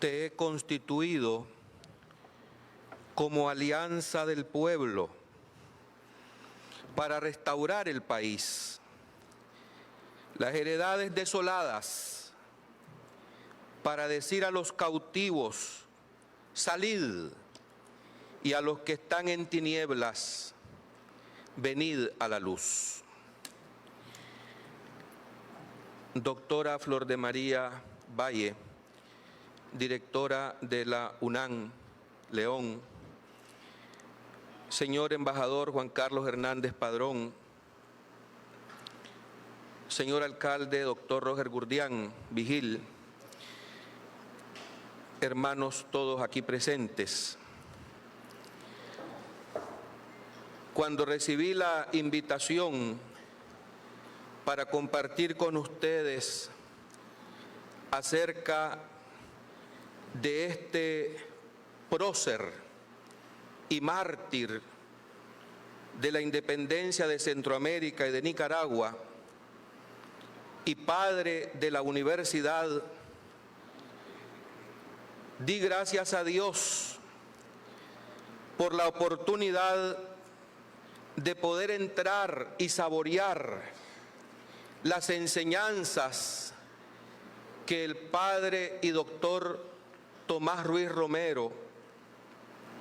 Te he constituido como alianza del pueblo para restaurar el país, las heredades desoladas, para decir a los cautivos, salid, y a los que están en tinieblas, venid a la luz. Doctora Flor de María Valle, directora de la UNAM, León, señor embajador Juan Carlos Hernández Padrón, señor alcalde doctor Roger Gurdián Vigil, hermanos todos aquí presentes. Cuando recibí la invitación para compartir con ustedes acerca de este prócer y mártir de la independencia de Centroamérica y de Nicaragua y padre de la universidad, di gracias a Dios por la oportunidad de poder entrar y saborear las enseñanzas que el padre y doctor Tomás Ruiz Romero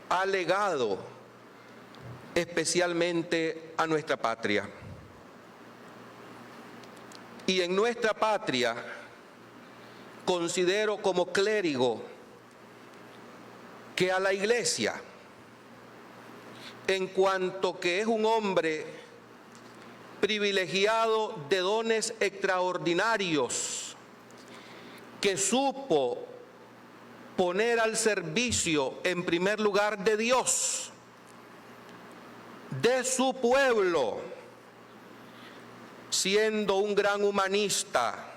ha legado especialmente a nuestra patria. Y en nuestra patria considero como clérigo que a la Iglesia, en cuanto que es un hombre privilegiado de dones extraordinarios, que supo poner al servicio en primer lugar de Dios, de su pueblo, siendo un gran humanista,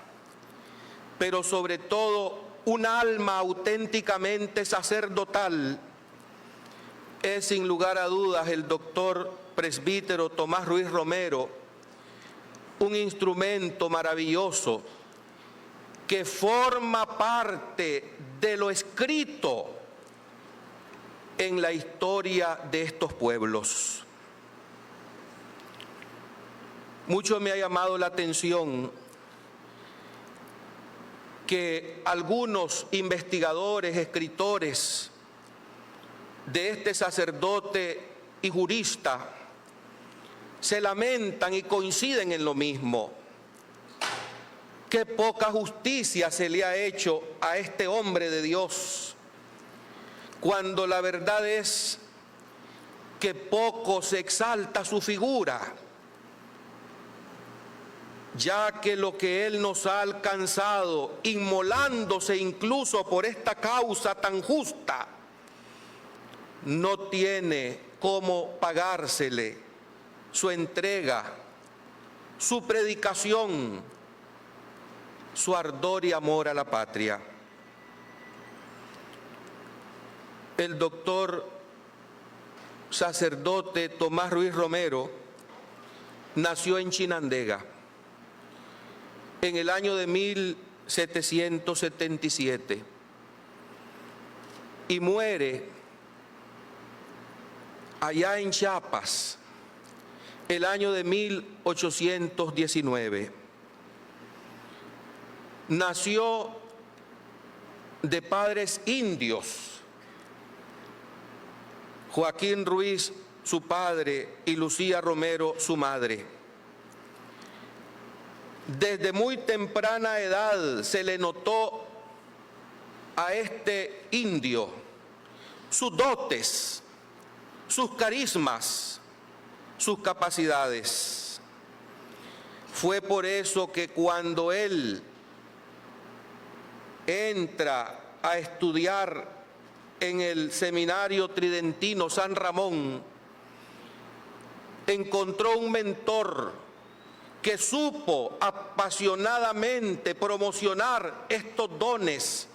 pero sobre todo un alma auténticamente sacerdotal, es sin lugar a dudas el doctor presbítero Tomás Ruiz Romero, un instrumento maravilloso que forma parte de lo escrito en la historia de estos pueblos. Mucho me ha llamado la atención que algunos investigadores, escritores de este sacerdote y jurista se lamentan y coinciden en lo mismo. Qué poca justicia se le ha hecho a este hombre de Dios, cuando la verdad es que poco se exalta su figura, ya que lo que él nos ha alcanzado, inmolándose incluso por esta causa tan justa, no tiene cómo pagársele su entrega, su predicación, su ardor y amor a la patria. El doctor sacerdote Tomás Ruiz Romero nació en Chinandega en el año de 1777 y muere allá en Chiapas el año de 1819. Nació de padres indios, Joaquín Ruiz, su padre, y Lucía Romero, su madre. Desde muy temprana edad se le notó a este indio sus dotes, sus carismas, sus capacidades. Fue por eso que cuando él entra a estudiar en el Seminario Tridentino San Ramón, encontró un mentor que supo apasionadamente promocionar estos dones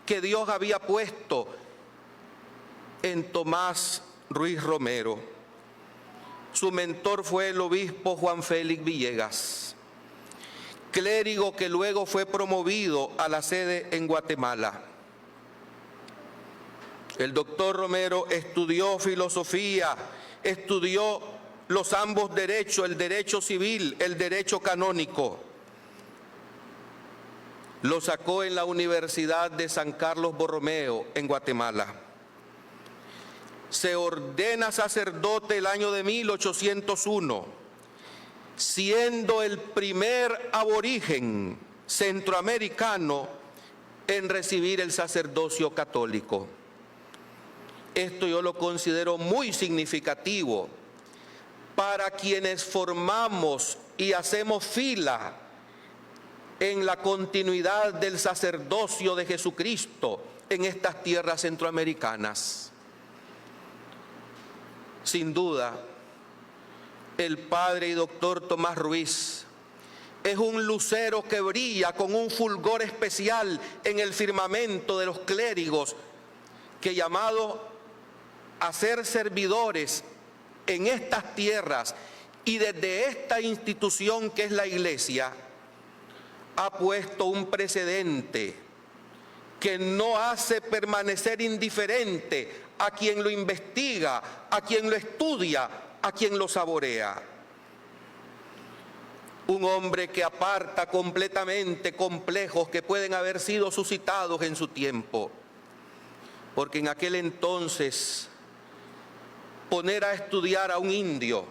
que Dios había puesto en Tomás Ruiz Romero. Su mentor fue el obispo Juan Félix Villegas, clérigo que luego fue promovido a la sede en Guatemala. El doctor Romero estudió filosofía, estudió los ambos derechos, el derecho civil, el derecho canónico. Lo sacó en la Universidad de San Carlos Borromeo, en Guatemala. Se ordena sacerdote el año de 1801, siendo el primer aborigen centroamericano en recibir el sacerdocio católico. Esto yo lo considero muy significativo para quienes formamos y hacemos fila en la continuidad del sacerdocio de Jesucristo en estas tierras centroamericanas. Sin duda, el padre y doctor Tomás Ruiz es un lucero que brilla con un fulgor especial en el firmamento de los clérigos que, llamado a ser servidores en estas tierras y desde esta institución que es la Iglesia, ha puesto un precedente que no hace permanecer indiferente a quien lo investiga, a quien lo estudia, a quien lo saborea. Un hombre que aparta completamente complejos que pueden haber sido suscitados en su tiempo, porque en aquel entonces poner a estudiar a un indio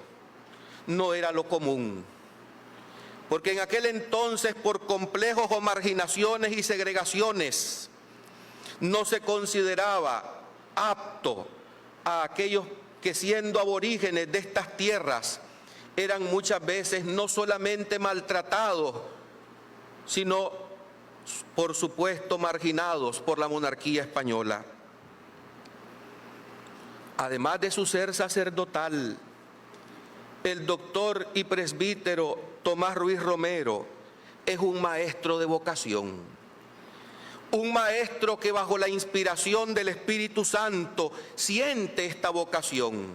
no era lo común, porque en aquel entonces, por complejos o marginaciones y segregaciones, no se consideraba apto a aquellos que, siendo aborígenes de estas tierras, eran muchas veces no solamente maltratados, sino, por supuesto, marginados por la monarquía española. Además de su ser sacerdotal, el doctor y presbítero Tomás Ruiz Romero es un maestro de vocación, un maestro que bajo la inspiración del Espíritu Santo siente esta vocación.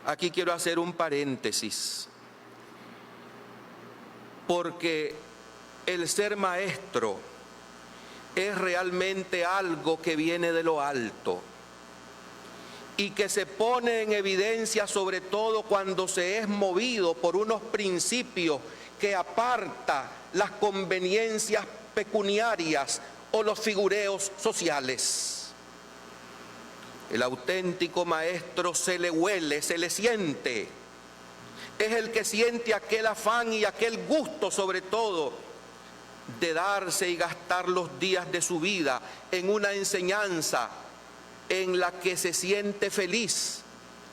Aquí quiero hacer un paréntesis, porque el ser maestro es realmente algo que viene de lo alto y que se pone en evidencia sobre todo cuando se es movido por unos principios que aparta las conveniencias pecuniarias o los figureos sociales. El auténtico maestro se le huele, se le siente. Es el que siente aquel afán y aquel gusto, sobre todo, de darse y gastar los días de su vida en una enseñanza en la que se siente feliz,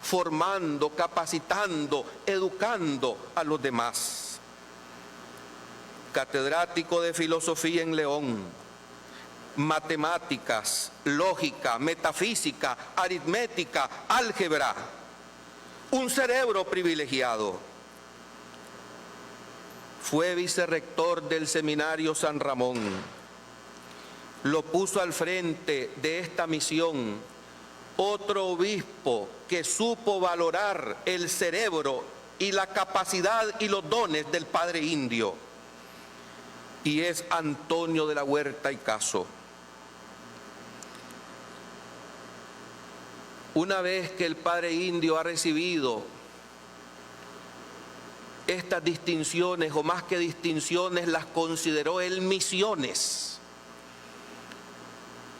formando, capacitando, educando a los demás. Catedrático de filosofía en León, matemáticas, lógica, metafísica, aritmética, álgebra, un cerebro privilegiado. Fue vicerrector del Seminario San Ramón. Lo puso al frente de esta misión otro obispo que supo valorar el cerebro y la capacidad y los dones del padre indio, y es Antonio de la Huerta y Caso. Una vez que el padre indio ha recibido estas distinciones, o más que distinciones, las consideró él misiones,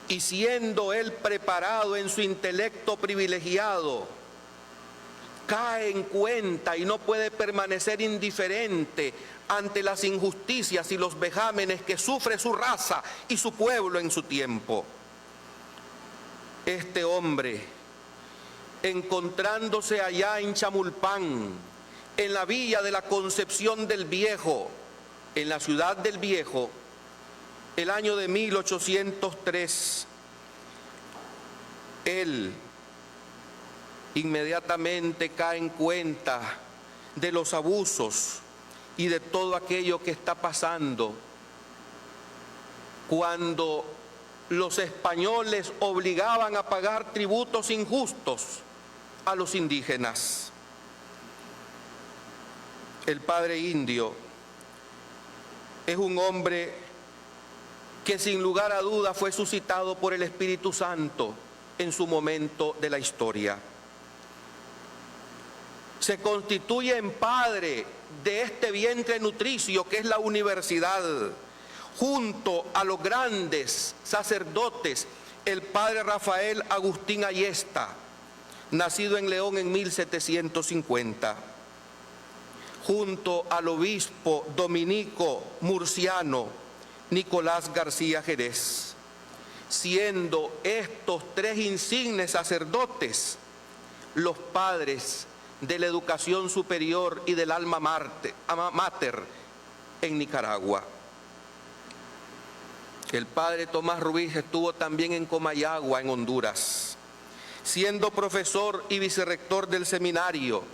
y siendo él preparado en su intelecto privilegiado, cae en cuenta y no puede permanecer indiferente ante las injusticias y los vejámenes que sufre su raza y su pueblo en su tiempo. Este hombre, encontrándose allá en Chamulpán, en la villa de la Concepción del Viejo, en la ciudad del Viejo, el año de 1803, él inmediatamente cae en cuenta de los abusos y de todo aquello que está pasando cuando los españoles obligaban a pagar tributos injustos a los indígenas. El padre indio es un hombre que sin lugar a duda fue suscitado por el Espíritu Santo en su momento de la historia. Se constituye en padre de este vientre nutricio que es la universidad, junto a los grandes sacerdotes, el padre Rafael Agustín Ayesta, nacido en León en 1750, junto al obispo dominico murciano Nicolás García Jerez, siendo estos tres insignes sacerdotes los padres de la educación superior y del alma mater en Nicaragua. El padre Tomás Ruiz estuvo también en Comayagua, en Honduras, siendo profesor y vicerrector del seminario,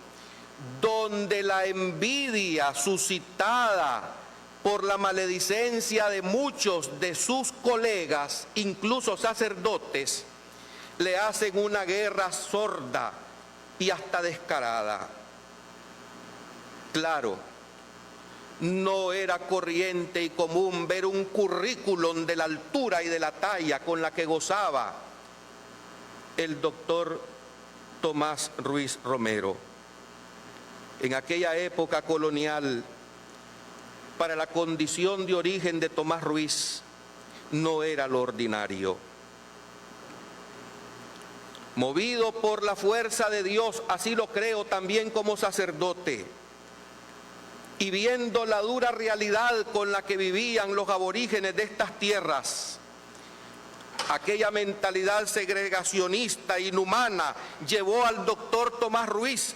donde la envidia suscitada por la maledicencia de muchos de sus colegas, incluso sacerdotes, le hacen una guerra sorda y hasta descarada. Claro, no era corriente y común ver un currículum de la altura y de la talla con la que gozaba el doctor Tomás Ruiz Romero. En aquella época colonial, para la condición de origen de Tomás Ruiz, no era lo ordinario. Movido por la fuerza de Dios, así lo creo también como sacerdote, y viendo la dura realidad con la que vivían los aborígenes de estas tierras, aquella mentalidad segregacionista, inhumana, llevó al doctor Tomás Ruiz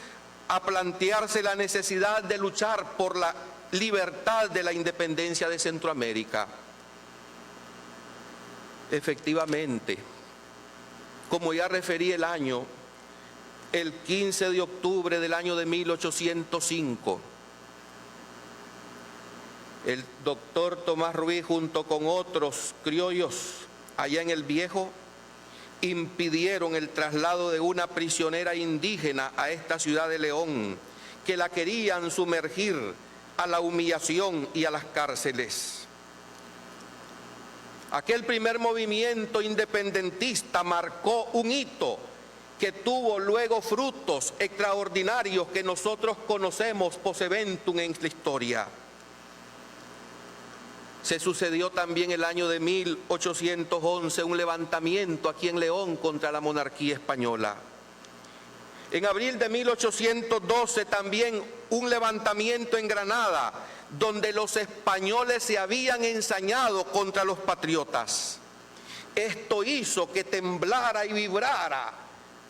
a plantearse la necesidad de luchar por la libertad de la independencia de Centroamérica. Efectivamente, como ya referí el año, el 15 de octubre del año de 1805, el doctor Tomás Ruiz, junto con otros criollos allá en El Viejo, impidieron el traslado de una prisionera indígena a esta ciudad de León, que la querían sumergir a la humillación y a las cárceles. Aquel primer movimiento independentista marcó un hito que tuvo luego frutos extraordinarios que nosotros conocemos post eventum en la historia. Se sucedió también el año de 1811 un levantamiento aquí en León contra la monarquía española. En abril de 1812 también un levantamiento en Granada, donde los españoles se habían ensañado contra los patriotas. Esto hizo que temblara y vibrara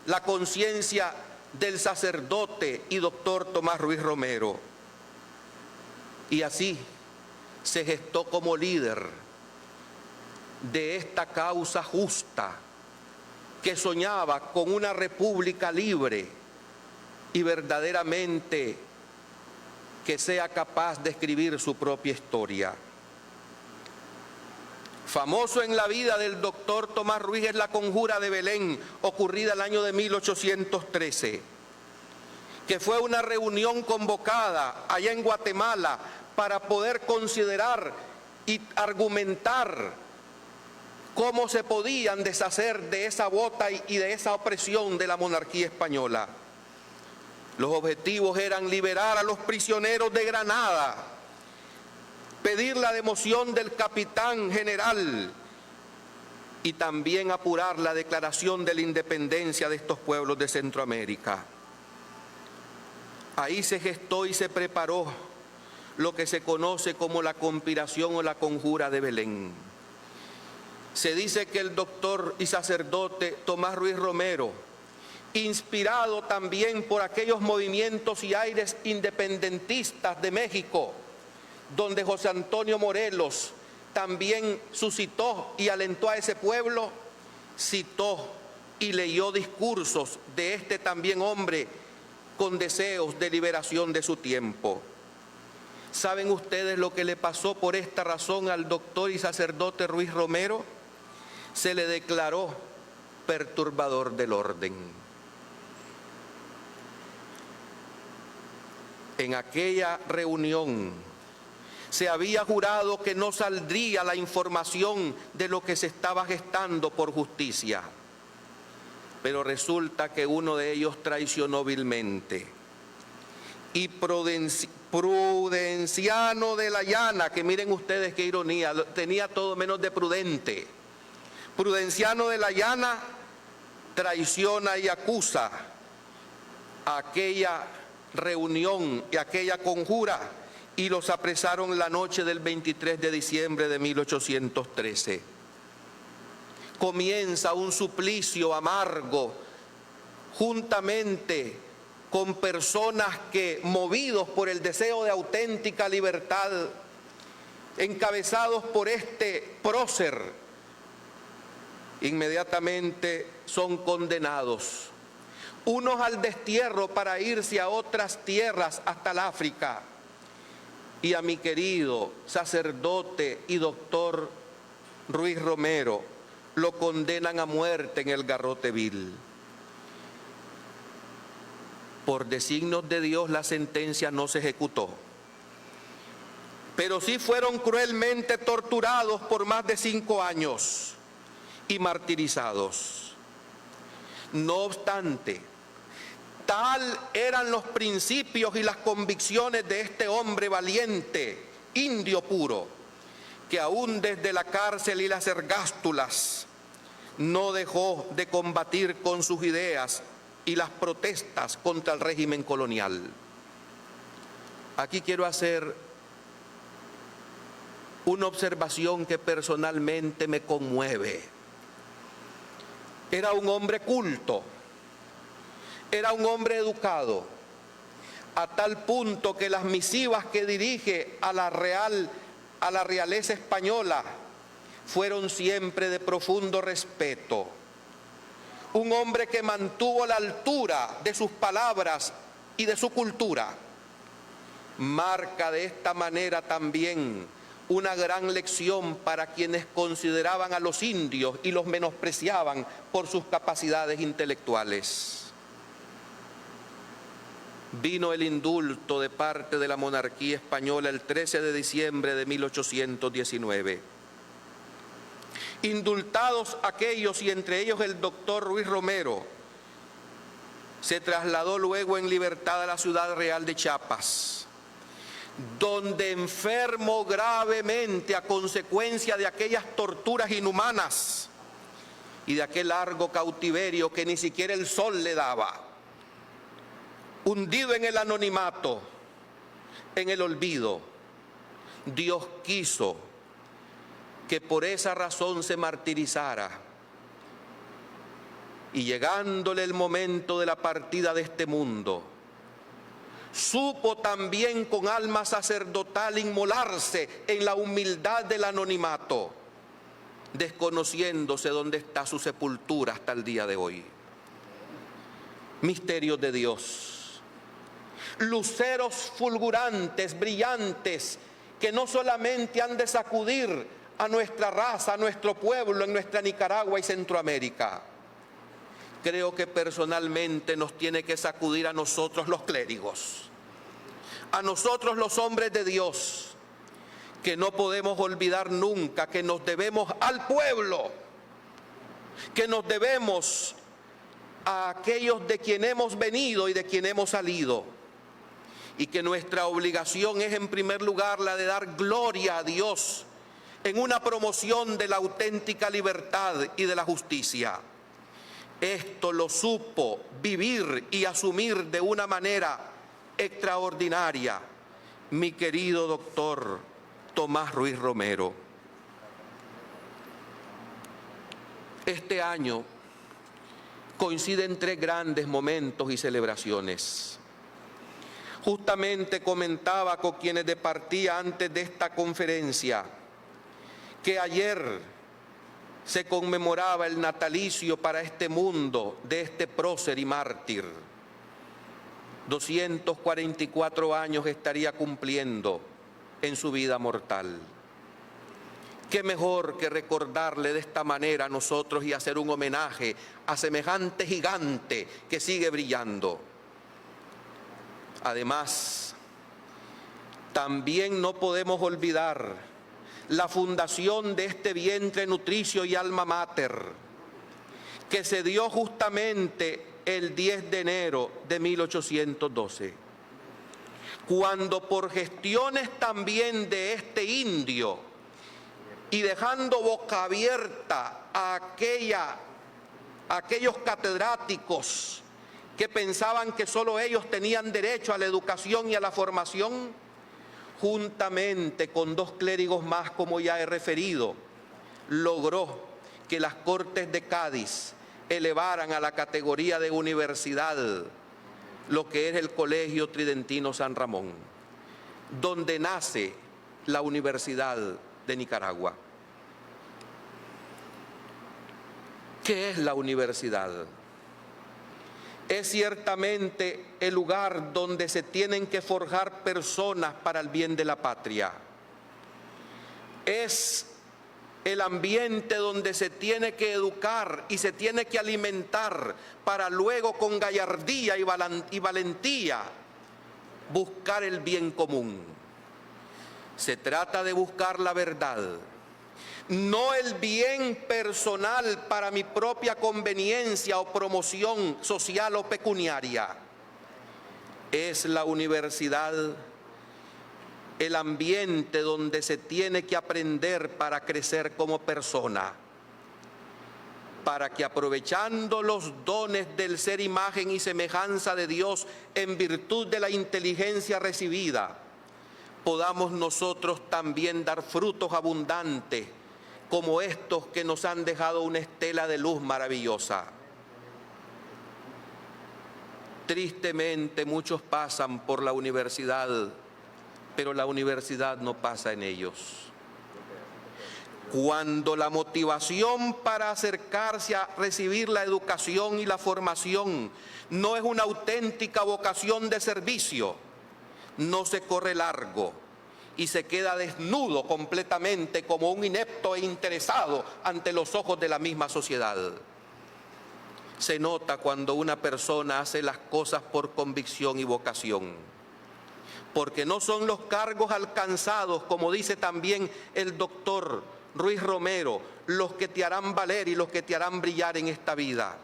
la conciencia del sacerdote y doctor Tomás Ruiz Romero. Y así se gestó como líder de esta causa justa que soñaba con una república libre y verdaderamente que sea capaz de escribir su propia historia. Famoso en la vida del doctor Tomás Ruiz es la conjura de Belén, ocurrida el año de 1813, que fue una reunión convocada allá en Guatemala para poder considerar y argumentar cómo se podían deshacer de esa bota y de esa opresión de la monarquía española. Los objetivos eran liberar a los prisioneros de Granada, pedir la democión del capitán general y también apurar la declaración de la independencia de estos pueblos de Centroamérica. Ahí se gestó y se preparó lo que se conoce como la conspiración o la conjura de Belén. Se dice que el doctor y sacerdote Tomás Ruiz Romero, inspirado también por aquellos movimientos y aires independentistas de México, donde José Antonio Morelos también suscitó y alentó a ese pueblo, citó y leyó discursos de este también hombre con deseos de liberación de su tiempo. ¿Saben ustedes lo que le pasó por esta razón al doctor y sacerdote Ruiz Romero? Se le declaró perturbador del orden. En aquella reunión se había jurado que no saldría la información de lo que se estaba gestando por justicia. Pero resulta que uno de ellos traicionó vilmente. Y Prudenciano de la Llana, que miren ustedes qué ironía, tenía todo menos de prudente. Prudenciano de la Llana traiciona y acusa a aquella reunión y aquella conjura, y los apresaron la noche del 23 de diciembre de 1813. Comienza un suplicio amargo, juntamente con personas que, movidos por el deseo de auténtica libertad, encabezados por este prócer, inmediatamente son condenados. Unos al destierro para irse a otras tierras hasta el África. Y a mi querido sacerdote y doctor Ruiz Romero lo condenan a muerte en el garrote vil. Por designios de Dios la sentencia no se ejecutó, pero sí fueron cruelmente torturados por más de 5 años y martirizados. No obstante, tal eran los principios y las convicciones de este hombre valiente, indio puro, que aún desde la cárcel y las ergástulas no dejó de combatir con sus ideas y las protestas contra el régimen colonial. Aquí quiero hacer una observación que personalmente me conmueve. Era un hombre culto, era un hombre educado, a tal punto que las misivas que dirige a la realeza española fueron siempre de profundo respeto. Un hombre que mantuvo la altura de sus palabras y de su cultura. Marca de esta manera también una gran lección para quienes consideraban a los indios y los menospreciaban por sus capacidades intelectuales. Vino el indulto de parte de la monarquía española el 13 de diciembre de 1819. Indultados aquellos, y entre ellos el doctor Ruiz Romero, se trasladó luego en libertad a la ciudad real de Chiapas, donde enfermó gravemente a consecuencia de aquellas torturas inhumanas y de aquel largo cautiverio que ni siquiera el sol le daba. Hundido en el anonimato, en el olvido, Dios quiso que por esa razón se martirizara. Y llegándole el momento de la partida de este mundo, supo también con alma sacerdotal inmolarse en la humildad del anonimato, desconociéndose dónde está su sepultura hasta el día de hoy. Misterios de Dios, luceros fulgurantes, brillantes, que no solamente han de sacudir a nuestra raza, a nuestro pueblo en nuestra Nicaragua y Centroamérica. Creo que personalmente nos tiene que sacudir a nosotros los clérigos, a nosotros los hombres de Dios, que no podemos olvidar nunca que nos debemos al pueblo, que nos debemos a aquellos de quien hemos venido y de quien hemos salido, y que nuestra obligación es en primer lugar la de dar gloria a Dios en una promoción de la auténtica libertad y de la justicia. Esto lo supo vivir y asumir de una manera extraordinaria mi querido doctor Tomás Ruiz Romero. Este año coinciden 3 grandes momentos y celebraciones. Justamente comentaba con quienes departía antes de esta conferencia que ayer se conmemoraba el natalicio para este mundo de este prócer y mártir. 244 años estaría cumpliendo en su vida mortal. Qué mejor que recordarle de esta manera a nosotros y hacer un homenaje a semejante gigante que sigue brillando. Además, También no podemos olvidar la fundación de este vientre nutricio y alma mater, que se dio justamente el 10 de enero de 1812, cuando por gestiones también de este indio y dejando boca abierta a aquellos catedráticos que pensaban que solo ellos tenían derecho a la educación y a la formación, juntamente con 2 clérigos más, como ya he referido, logró que las Cortes de Cádiz elevaran a la categoría de universidad lo que es el Colegio Tridentino San Ramón, donde nace la Universidad de Nicaragua. ¿Qué es la universidad? Es ciertamente el lugar donde se tienen que forjar personas para el bien de la patria. Es el ambiente donde se tiene que educar y se tiene que alimentar para luego con gallardía y valentía buscar el bien común. Se trata de buscar la verdad, no el bien personal para mi propia conveniencia o promoción social o pecuniaria. Es la universidad el ambiente donde se tiene que aprender para crecer como persona, para que aprovechando los dones del ser imagen y semejanza de Dios en virtud de la inteligencia recibida, podamos nosotros también dar frutos abundantes como estos que nos han dejado una estela de luz maravillosa. Tristemente muchos pasan por la universidad, pero la universidad no pasa en ellos. Cuando la motivación para acercarse a recibir la educación y la formación no es una auténtica vocación de servicio, no se corre largo y se queda desnudo completamente como un inepto e interesado ante los ojos de la misma sociedad. Se nota cuando una persona hace las cosas por convicción y vocación, porque no son los cargos alcanzados, como dice también el doctor Ruiz Romero, los que te harán valer y los que te harán brillar en esta vida.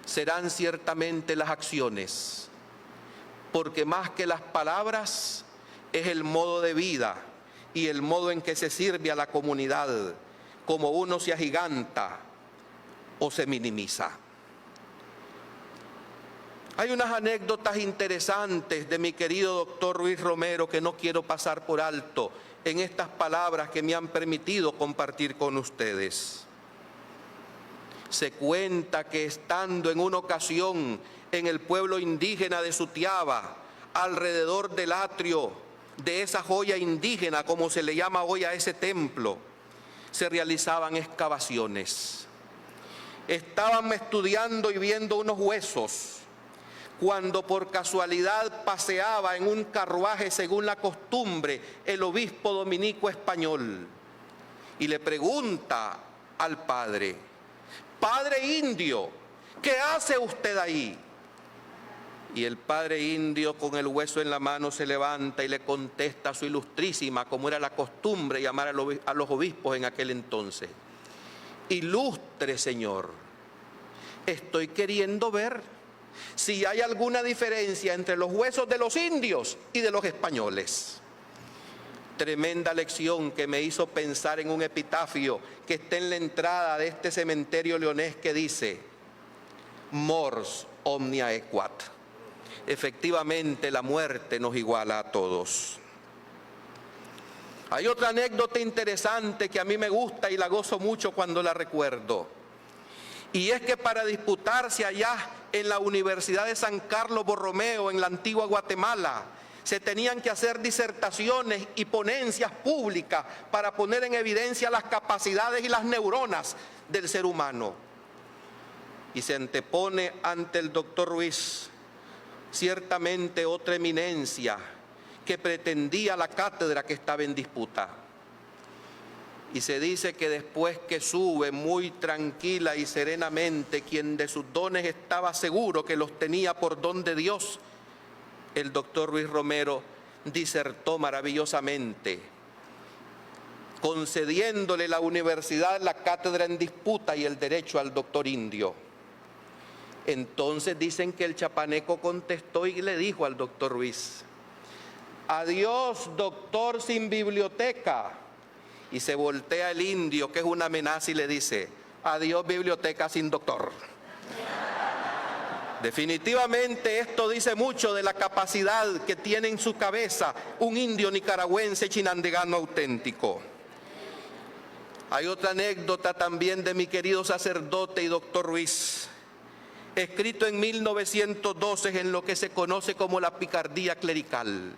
Serán ciertamente las acciones, porque más que las palabras es el modo de vida y el modo en que se sirve a la comunidad, como uno se agiganta o se minimiza. Hay unas anécdotas interesantes de mi querido doctor Ruiz Romero que no quiero pasar por alto en estas palabras que me han permitido compartir con ustedes. Se cuenta que estando en una ocasión en el pueblo indígena de Sutiaba, alrededor del atrio de esa joya indígena, como se le llama hoy a ese templo, se realizaban excavaciones. Estaban estudiando y viendo unos huesos, cuando por casualidad paseaba en un carruaje, según la costumbre, el obispo dominico español, y le pregunta al padre: «Padre indio, ¿qué hace usted ahí?». Y el padre indio, con el hueso en la mano, se levanta y le contesta a su ilustrísima, como era la costumbre llamar a los obispos en aquel entonces: «Ilustre señor, estoy queriendo ver si hay alguna diferencia entre los huesos de los indios y de los españoles». Tremenda lección que me hizo pensar en un epitafio que está en la entrada de este cementerio leonés que dice: «Mors omnia equat». Efectivamente, la muerte nos iguala a todos. Hay otra anécdota interesante que a mí me gusta y la gozo mucho cuando la recuerdo. Y es que para disputarse allá en la Universidad de San Carlos Borromeo, en la antigua Guatemala, se tenían que hacer disertaciones y ponencias públicas para poner en evidencia las capacidades y las neuronas del ser humano. Y se antepone ante el doctor Ruiz ciertamente otra eminencia que pretendía la cátedra que estaba en disputa. Y se dice que después que sube muy tranquila y serenamente, quien de sus dones estaba seguro que los tenía por don de Dios, el doctor Ruiz Romero disertó maravillosamente, concediéndole la universidad, la cátedra en disputa y el derecho al doctor Indio. Entonces dicen que el chapaneco contestó y le dijo al doctor Ruiz: adiós, doctor sin biblioteca. Y se voltea el Indio, que es una amenaza, y le dice: adiós, biblioteca sin doctor. Definitivamente esto dice mucho de la capacidad que tiene en su cabeza un indio nicaragüense chinandegano auténtico. Hay otra anécdota también de mi querido sacerdote y doctor Ruiz, escrito en 1912 en lo que se conoce como la picardía clerical.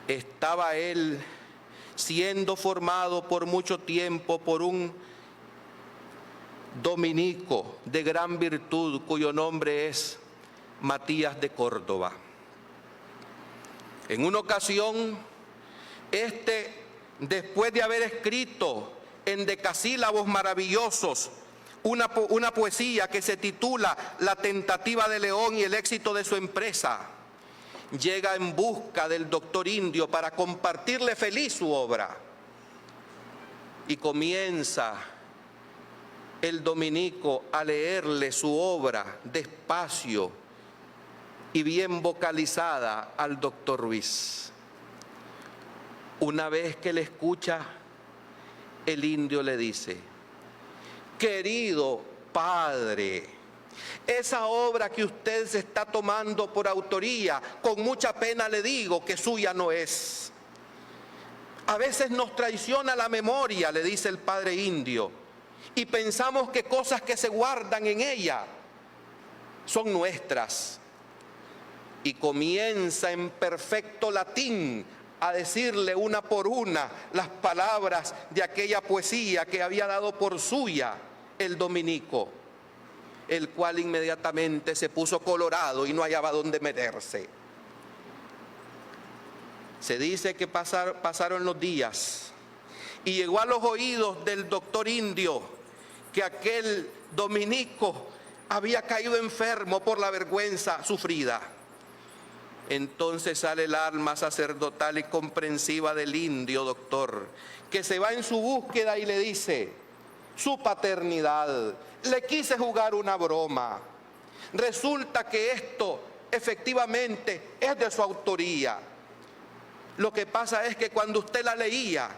Estaba él siendo formado por mucho tiempo por un dominico de gran virtud cuyo nombre es Matías de Córdoba. En una ocasión, después de haber escrito en decasílabos maravillosos una poesía que se titula La tentativa de León y el éxito de su empresa, llega en busca del doctor Indio para compartirle feliz su obra. Y comienza el dominico a leerle su obra despacio y bien vocalizada al doctor Ruiz. Una vez que le escucha, el indio le dice: querido padre, esa obra que usted se está tomando por autoría, con mucha pena le digo que suya no es. A veces nos traiciona la memoria, le dice el padre indio, y pensamos que cosas que se guardan en ella son nuestras. Y comienza en perfecto latín a decirle una por una las palabras de aquella poesía que había dado por suya el dominico, el cual inmediatamente se puso colorado y no hallaba dónde meterse. Se dice que pasaron los días y llegó a los oídos del doctor Indio que aquel dominico había caído enfermo por la vergüenza sufrida. Entonces sale el alma sacerdotal y comprensiva del indio doctor, que se va en su búsqueda y le dice: su paternidad, le quise jugar una broma. Resulta que esto efectivamente es de su autoría. Lo que pasa es que cuando usted la leía,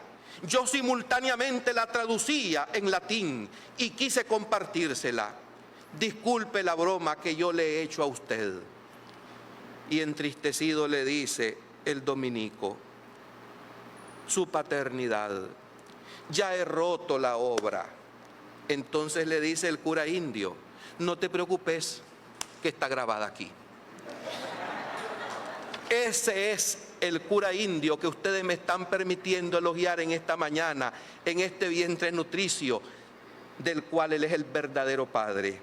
yo simultáneamente la traducía en latín y quise compartírsela. Disculpe la broma que yo le he hecho a usted. Y entristecido le dice el dominico: su paternidad, ya he roto la obra. Entonces le dice el cura indio: no te preocupes, que está grabada aquí. Ese es el cura indio que ustedes me están permitiendo elogiar en esta mañana, en este vientre nutricio, del cual él es el verdadero padre.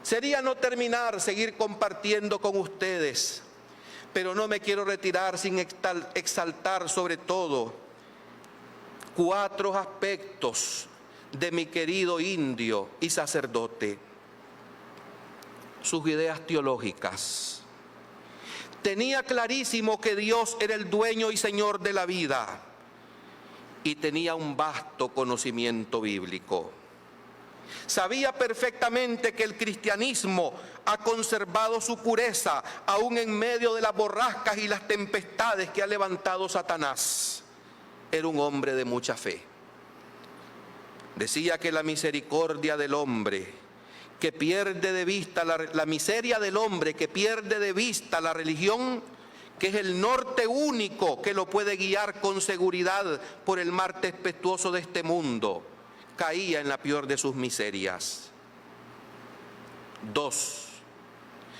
Sería no terminar, seguir compartiendo con ustedes, pero no me quiero retirar sin exaltar sobre todo 4 aspectos de mi querido indio y sacerdote. Sus ideas teológicas. Tenía clarísimo que Dios era el dueño y señor de la vida y tenía un vasto conocimiento bíblico. Sabía perfectamente que el cristianismo ha conservado su pureza aún en medio de las borrascas y las tempestades que ha levantado Satanás. Era un hombre de mucha fe. Decía que la misericordia del hombre que pierde de vista la miseria del hombre que pierde de vista la religión, que es el norte único que lo puede guiar con seguridad por el mar tempestuoso de este mundo, caía en la peor de sus miserias. 2.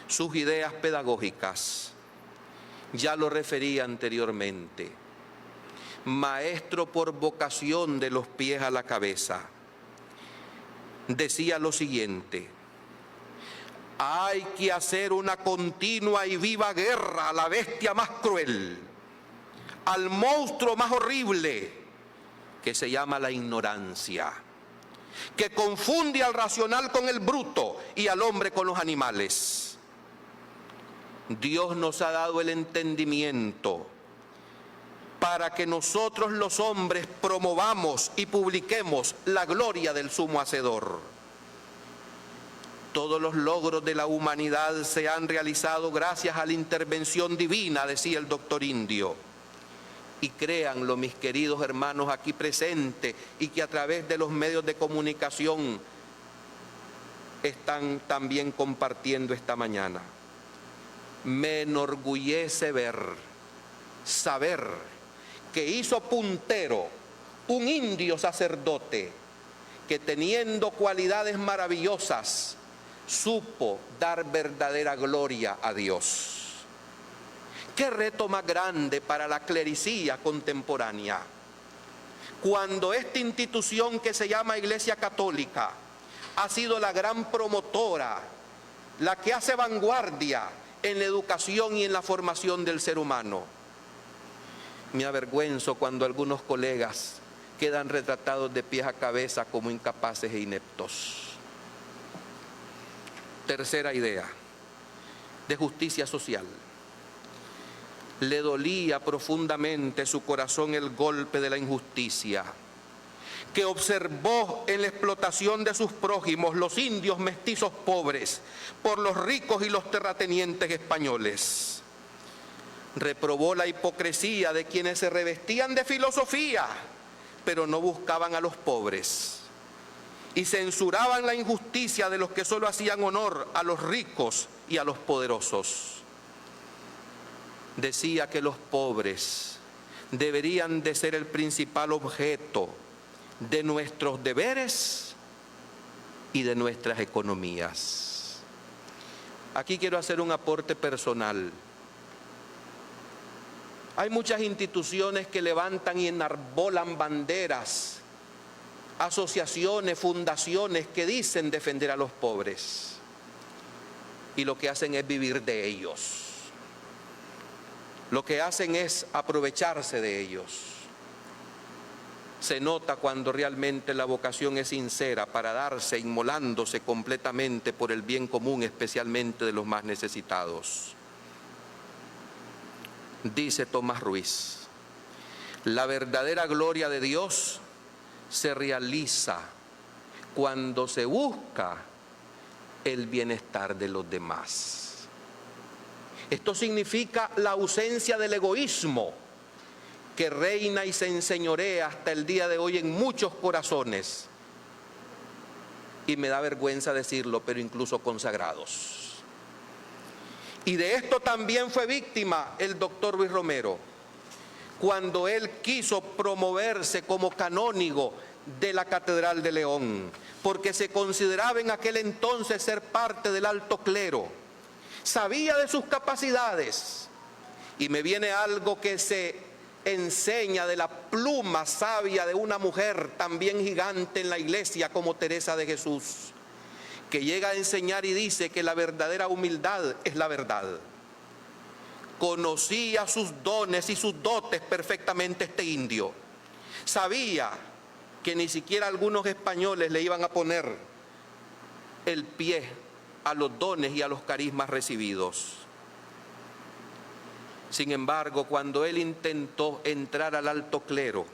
Sus ideas pedagógicas. Ya lo referí anteriormente. Maestro por vocación de los pies a la cabeza. Decía lo siguiente: hay que hacer una continua y viva guerra a la bestia más cruel, al monstruo más horrible, que se llama la ignorancia, que confunde al racional con el bruto y al hombre con los animales. Dios nos ha dado el entendimiento para que nosotros los hombres promovamos y publiquemos la gloria del sumo hacedor. Todos los logros de la humanidad se han realizado gracias a la intervención divina, decía el doctor Indio. Y créanlo, mis queridos hermanos aquí presentes y que a través de los medios de comunicación están también compartiendo esta mañana. Me enorgullece saber que hizo puntero un indio sacerdote que, teniendo cualidades maravillosas, supo dar verdadera gloria a Dios. ¿Qué reto más grande para la clericía contemporánea? Cuando esta institución que se llama Iglesia Católica ha sido la gran promotora, la que hace vanguardia en la educación y en la formación del ser humano. Me avergüenzo cuando algunos colegas quedan retratados de pies a cabeza como incapaces e ineptos. Tercera idea, de justicia social. Le dolía profundamente su corazón el golpe de la injusticia que observó en la explotación de sus prójimos, los indios mestizos pobres, por los ricos y los terratenientes españoles. Reprobó la hipocresía de quienes se revestían de filosofía, pero no buscaban a los pobres. Y censuraban la injusticia de los que solo hacían honor a los ricos y a los poderosos. Decía que los pobres deberían de ser el principal objeto de nuestros deberes y de nuestras economías. Aquí quiero hacer un aporte personal. Hay muchas instituciones que levantan y enarbolan banderas, asociaciones, fundaciones que dicen defender a los pobres y lo que hacen es vivir de ellos. Lo que hacen es aprovecharse de ellos. Se nota cuando realmente la vocación es sincera para darse, inmolándose completamente por el bien común, especialmente de los más necesitados. Dice Tomás Ruiz, la verdadera gloria de Dios se realiza cuando se busca el bienestar de los demás. Esto significa la ausencia del egoísmo que reina y se enseñorea hasta el día de hoy en muchos corazones. Y me da vergüenza decirlo, pero incluso consagrados. Y de esto también fue víctima el doctor Luis Romero, cuando él quiso promoverse como canónigo de la Catedral de León, porque se consideraba en aquel entonces ser parte del alto clero. Sabía de sus capacidades, y me viene algo que se enseña de la pluma sabia de una mujer también gigante en la iglesia como Teresa de Jesús, que llega a enseñar y dice que la verdadera humildad es la verdad. Conocía sus dones y sus dotes perfectamente este indio. Sabía que ni siquiera algunos españoles le iban a poner el pie a los dones y a los carismas recibidos. Sin embargo, cuando él intentó entrar al alto clero,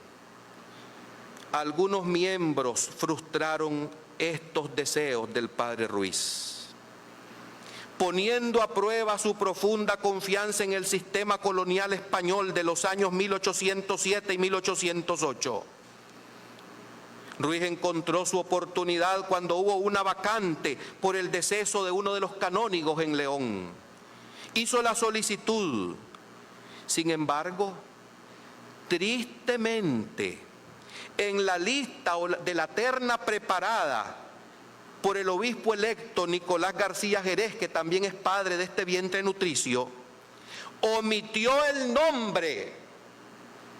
algunos miembros frustraron estos deseos del padre Ruiz, poniendo a prueba su profunda confianza en el sistema colonial español de los años 1807 y 1808. Ruiz encontró su oportunidad cuando hubo una vacante por el deceso de uno de los canónigos en León. Hizo la solicitud. Sin embargo, tristemente, en la lista de la terna preparada por el obispo electo Nicolás García Jerez, que también es padre de este vientre nutricio, omitió el nombre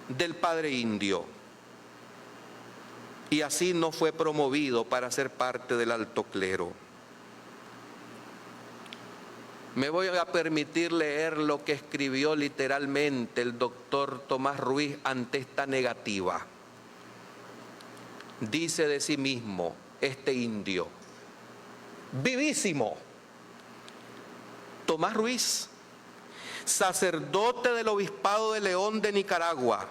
del padre indio y así no fue promovido para ser parte del alto clero. Me voy a permitir leer lo que escribió literalmente el doctor Tomás Ruiz ante esta negativa. Dice de sí mismo este indio, vivísimo, Tomás Ruiz sacerdote del Obispado de León de Nicaragua,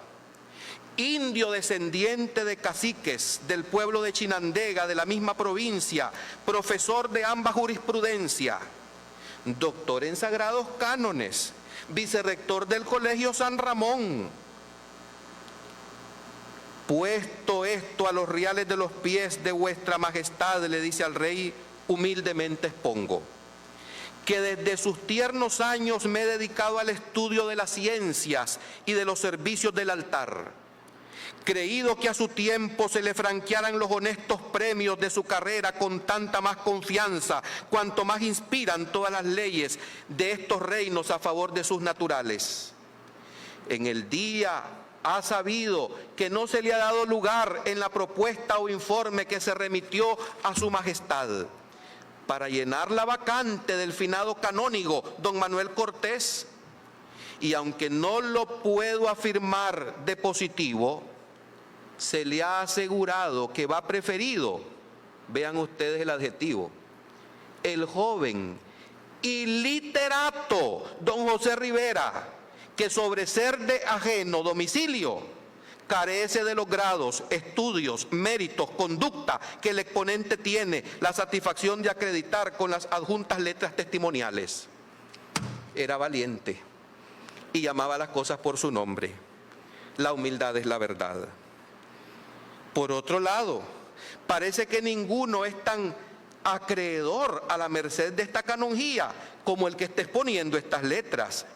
indio descendiente de caciques del pueblo de Chinandega, de la misma provincia, profesor de ambas jurisprudencia, doctor en sagrados cánones, vicerrector del Colegio San Ramón. Puesto esto a los reales de los pies de vuestra majestad, le dice al rey, humildemente expongo que desde sus tiernos años me he dedicado al estudio de las ciencias y de los servicios del altar, creído que a su tiempo se le franquearan los honestos premios de su carrera con tanta más confianza, cuanto más inspiran todas las leyes de estos reinos a favor de sus naturales. En el día ha sabido que no se le ha dado lugar en la propuesta o informe que se remitió a su majestad para llenar la vacante del finado canónigo don Manuel Cortés, y aunque no lo puedo afirmar de positivo, se le ha asegurado que va preferido, vean ustedes el adjetivo, el joven y literato don José Rivera, que sobre ser de ajeno domicilio carece de los grados, estudios, méritos, conducta que el exponente tiene la satisfacción de acreditar con las adjuntas letras testimoniales. Era valiente y llamaba las cosas por su nombre. La humildad es la verdad. Por otro lado, parece que ninguno es tan acreedor a la merced de esta canonjía como el que está exponiendo estas letras,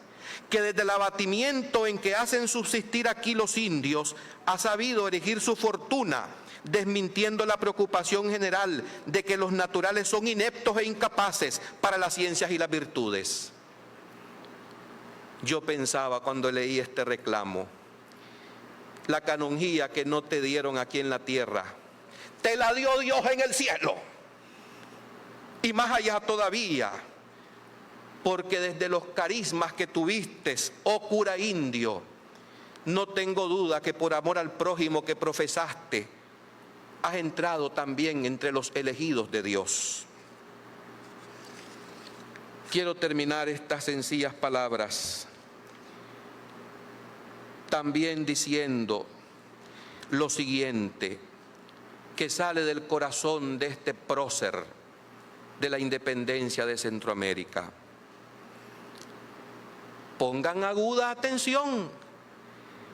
que desde el abatimiento en que hacen subsistir aquí los indios, ha sabido erigir su fortuna, desmintiendo la preocupación general de que los naturales son ineptos e incapaces para las ciencias y las virtudes. Yo pensaba cuando leí este reclamo, la canonjía que no te dieron aquí en la tierra, te la dio Dios en el cielo. Y más allá todavía, porque desde los carismas que tuviste, oh cura indio, no tengo duda que por amor al prójimo que profesaste, has entrado también entre los elegidos de Dios. Quiero terminar estas sencillas palabras también diciendo lo siguiente, que sale del corazón de este prócer de la independencia de Centroamérica. Pongan aguda atención,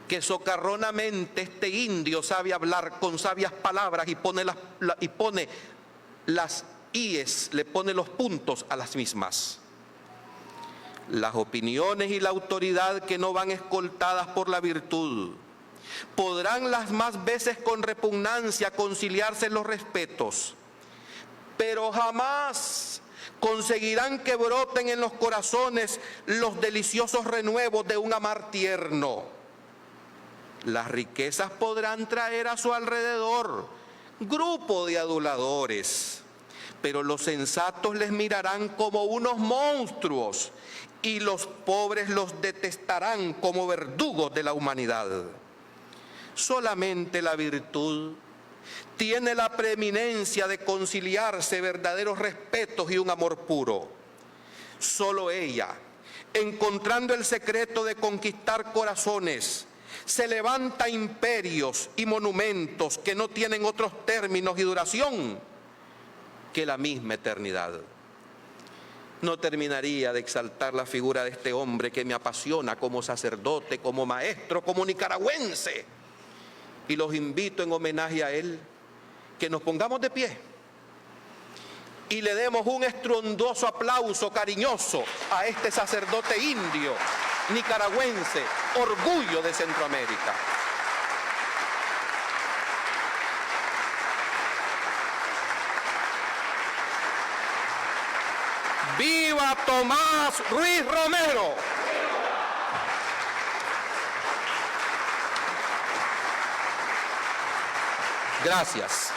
que socarronamente este indio sabe hablar con sabias palabras y pone las íes, le pone los puntos a las mismas. Las opiniones y la autoridad que no van escoltadas por la virtud podrán las más veces con repugnancia conciliarse los respetos, pero jamás conseguirán que broten en los corazones los deliciosos renuevos de un amar tierno. Las riquezas podrán traer a su alrededor grupo de aduladores, pero los sensatos les mirarán como unos monstruos y los pobres los detestarán como verdugos de la humanidad. Solamente la virtud tiene la preeminencia de conciliarse verdaderos respetos y un amor puro. Solo ella, encontrando el secreto de conquistar corazones, se levanta imperios y monumentos que no tienen otros términos y duración que la misma eternidad. No terminaría de exaltar la figura de este hombre que me apasiona como sacerdote, como maestro, como nicaragüense. Y los invito en homenaje a él, que nos pongamos de pie y le demos un estruendoso aplauso cariñoso a este sacerdote indio, nicaragüense, orgullo de Centroamérica. ¡Viva Tomás Ruiz Romero! Gracias.